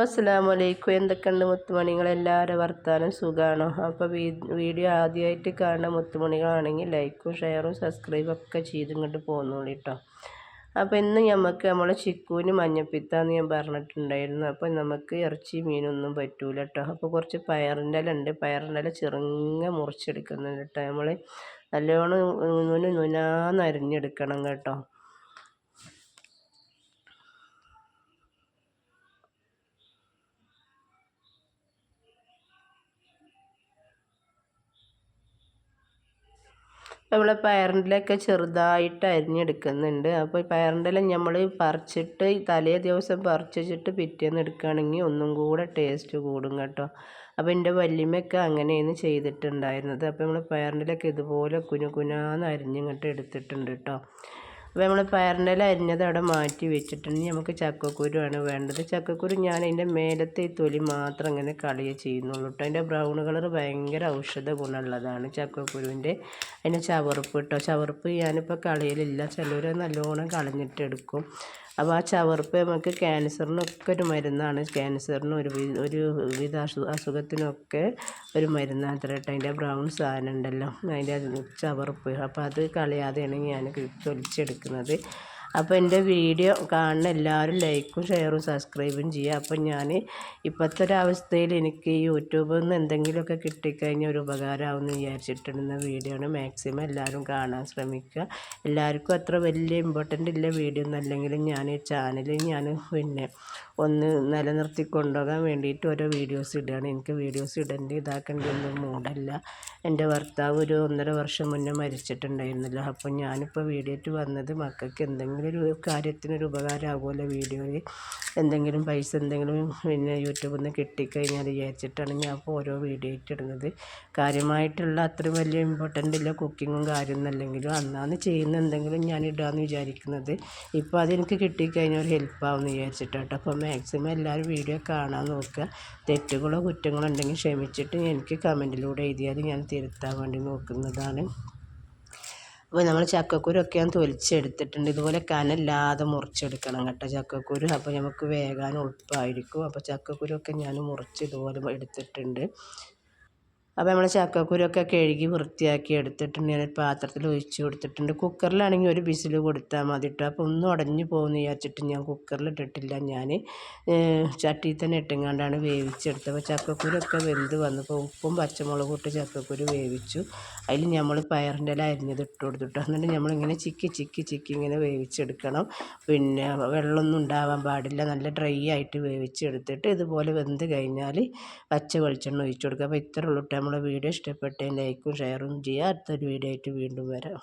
അസ്സലാമു അലൈക്കും. എന്തൊക്കെയുണ്ട് മുത്തുമണികളെല്ലാവരും വർത്താനം സുഖമാണോ? അപ്പോൾ വീഡിയോ ആദ്യമായിട്ട് കാണുന്ന മുത്തുമണികളാണെങ്കിൽ ലൈക്കും ഷെയറും സബ്സ്ക്രൈബും ഒക്കെ ചെയ്തിങ്ങോട്ട് പോകുന്നുള്ളൂ കേട്ടോ. അപ്പോൾ ഇന്ന് നമ്മളെ ചിക്കുവിന് മഞ്ഞപ്പിത്താന്ന് ഞാൻ പറഞ്ഞിട്ടുണ്ടായിരുന്നു. അപ്പോൾ നമുക്ക് ഇറച്ചി മീനൊന്നും പറ്റൂല കേട്ടോ. അപ്പോൾ കുറച്ച് പയറിൻ്റെ ഇല ഉണ്ട്, പയറിൻ്റെ ഇല ചെറുങ്ങ മുറിച്ചെടുക്കുന്നുണ്ട് കേട്ടോ. നമ്മൾ നല്ലോണം നുനാന്ന് അരിഞ്ഞെടുക്കണം കേട്ടോ. നമ്മളെ പയറിൻ്റെലൊക്കെ ചെറുതായിട്ട് അരിഞ്ഞെടുക്കുന്നുണ്ട്. അപ്പോൾ പയറിൻ്റെ ഇല നമ്മൾ പറിച്ചിട്ട് തലേ ദിവസം പറിച്ചിട്ട് പിറ്റേന്ന് എടുക്കുകയാണെങ്കിൽ ഒന്നും കൂടെ ടേസ്റ്റ് കൂടും കേട്ടോ. അപ്പോൾ എൻ്റെ വല്യമ്മയൊക്കെ അങ്ങനെയാണ് ചെയ്തിട്ടുണ്ടായിരുന്നത്. അപ്പോൾ നമ്മൾ പയറിൻ്റെ ഇലയൊക്കെ ഇതുപോലെ കുനുകുനാന്ന് അരിഞ്ഞിങ്ങോട്ട് എടുത്തിട്ടുണ്ട് കേട്ടോ. അപ്പോൾ നമ്മൾ പയറിൻ്റെ ഇല അരിഞ്ഞത് അവിടെ മാറ്റി വെച്ചിട്ടുണ്ട്. നമുക്ക് ചക്കക്കുരുവാണ് വേണ്ടത്. ചക്കക്കുരു ഞാൻ അതിൻ്റെ മേലത്തെ ഈ തൊലി മാത്രം അങ്ങനെ കളയുക ചെയ്യുന്നുള്ളൂ കേട്ടോ. അതിൻ്റെ ബ്രൗൺ കളർ ഭയങ്കര ഔഷധ ഗുണമുള്ളതാണ് ചക്കക്കുരുവിൻ്റെ. അതിൻ്റെ ചവറുപ്പ് കേട്ടോ. ചവറുപ്പ് ഞാനിപ്പോൾ കളയലില്ല, ചിലർ നല്ലോണം കളഞ്ഞിട്ടെടുക്കും. അപ്പോൾ ആ ചവറുപ്പ് നമുക്ക് ക്യാൻസറിനൊക്കെ ഒരു മരുന്നാണ്. ക്യാൻസറിനും ഒരു വിധ അസുഖത്തിനൊക്കെ ഒരു മരുന്നാണ് അത്ര കേട്ടോ. അതിൻ്റെ ബ്രൗൺ സാധനം ഉണ്ടല്ലോ, അതിൻ്റെ ചവറുപ്പ്. അപ്പോൾ അത് കളയാതെയാണ് ഞാൻ തൊലിച്ചെടുക്കുന്നത്. അപ്പോൾ എൻ്റെ വീഡിയോ കാണുന്ന എല്ലാവരും ലൈക്കും ഷെയറും സബ്സ്ക്രൈബും ചെയ്യുക. അപ്പോൾ ഞാൻ ഇപ്പോഴത്തെ ഒരവസ്ഥയിൽ എനിക്ക് യൂട്യൂബിൽ നിന്ന് എന്തെങ്കിലുമൊക്കെ കിട്ടിക്കഴിഞ്ഞാൽ ഒരു ഉപകാരമാവുമെന്ന് വിചാരിച്ചിട്ടിരുന്ന വീഡിയോ ആണ്. മാക്സിമം എല്ലാവരും കാണാൻ ശ്രമിക്കുക. എല്ലാവർക്കും അത്ര വലിയ ഇമ്പോർട്ടൻ്റ് ഇല്ല വീഡിയോ ഒന്നും അല്ലെങ്കിലും ഞാൻ ഈ ചാനലിൽ പിന്നെ ഒന്ന് നിലനിർത്തി കൊണ്ടുപോകാൻ വേണ്ടിയിട്ട് ഓരോ വീഡിയോസ് ഇടുകയാണ്. എനിക്ക് വീഡിയോസ് ഇടേണ്ട ഇതാക്കേണ്ട ഒന്നും മൂടല്ല. എൻ്റെ ഭർത്താവ് ഒരു 1.5 വർഷം മുന്നേ മരിച്ചിട്ടുണ്ടായിരുന്നല്ലോ. അപ്പോൾ ഞാനിപ്പോൾ വീഡിയോ ആയിട്ട് വന്നത് മക്കൾക്ക് എന്തെങ്കിലും ഒരു കാര്യത്തിനൊരു ഉപകാരമാകുമല്ലോ വീഡിയോയിൽ. എന്തെങ്കിലും പൈസ എന്തെങ്കിലും പിന്നെ യൂട്യൂബിൽ നിന്ന് കിട്ടിക്കഴിഞ്ഞാൽ വിചാരിച്ചിട്ടാണ് ഞാൻ ഇപ്പോൾ ഓരോ വീഡിയോ ആയിട്ട് ഇടുന്നത്. കാര്യമായിട്ടുള്ള അത്ര വലിയ ഇമ്പോർട്ടൻ്റ് ഇല്ല കുക്കിങ്ങും കാര്യമൊന്നും അല്ലെങ്കിലും അന്നാന്ന് ചെയ്യുന്ന എന്തെങ്കിലും ഞാൻ ഇടാമെന്ന് വിചാരിക്കുന്നത്. ഇപ്പോൾ അതെനിക്ക് കിട്ടിക്കഴിഞ്ഞാൽ ഒരു ഹെൽപ്പാവുമെന്ന് വിചാരിച്ചിട്ടാട്ടോ. അപ്പോൾ മാക്സിമം എല്ലാവരും വീഡിയോ കാണാൻ നോക്കുക. തെറ്റുകളോ കുറ്റങ്ങളോ ഉണ്ടെങ്കിൽ ക്ഷമിച്ചിട്ട് എനിക്ക് കമൻറ്റിലൂടെ എഴുതിയാൽ ഞാൻ തിരുത്താൻ വേണ്ടി നോക്കുന്നതാണ്. അപ്പോൾ നമ്മൾ ചക്കക്കുരൊക്കെ ഞാൻ തൊലിച്ചെടുത്തിട്ടുണ്ട്. ഇതുപോലെ കനല്ലാതെ മുറിച്ചെടുക്കണം കേട്ടോ ചക്കക്കുരു. അപ്പോൾ നമുക്ക് വേകാൻ എളുപ്പമായിരിക്കും. അപ്പോൾ ചക്കക്കുരൊക്കെ ഞാൻ മുറിച്ച് ഇതുപോലെ എടുത്തിട്ടുണ്ട്. അപ്പോൾ നമ്മൾ ചക്കക്കുരൊക്കെ കഴുകി വൃത്തിയാക്കി എടുത്തിട്ടുണ്ട്. ഞാൻ പാത്രത്തിൽ ഒഴിച്ച് കൊടുത്തിട്ടുണ്ട്. കുക്കറിലാണെങ്കിൽ ഒരു വിസിൽ കൊടുത്താൽ മതി കേട്ടോ. അപ്പോൾ ഒന്നും ഉടഞ്ഞു പോകുമെന്ന് വിചാരിച്ചിട്ട് ഞാൻ കുക്കറിലിട്ടിട്ടില്ല. ഞാൻ ചട്ടിയിൽ തന്നെ ഇട്ടുകൊണ്ടാണ് വേവിച്ചെടുത്തത്. അപ്പോൾ ചക്കക്കുരൊക്കെ വെന്ത് വന്നപ്പോൾ ഉപ്പും പച്ചമുളകും ഇട്ട് ചക്കക്കുരു വേവിച്ചു. അതിൽ നമ്മൾ പയറിൻ്റെ ഇല അരിഞ്ഞത് ഇട്ട് കൊടുത്തിട്ട് എന്നിട്ട് നമ്മളിങ്ങനെ ചിക്കി ഇങ്ങനെ വേവിച്ചെടുക്കണം. പിന്നെ വെള്ളമൊന്നും ഉണ്ടാവാൻ പാടില്ല. നല്ല ഡ്രൈ ആയിട്ട് വേവിച്ചെടുത്തിട്ട് ഇതുപോലെ വെന്ത് കഴിഞ്ഞാൽ പച്ച വെളിച്ചെണ്ണ ഒഴിച്ചു കൊടുക്കുക. അപ്പോൾ ഇത്ര ഉള്ളൂ. നമ്മളെ വീഡിയോ ഇഷ്ടപ്പെട്ടെങ്കിൽ ലൈക്കും ഷെയറും ചെയ്യുക. അടുത്തൊരു വീഡിയോ ആയിട്ട് വീണ്ടും വരാം.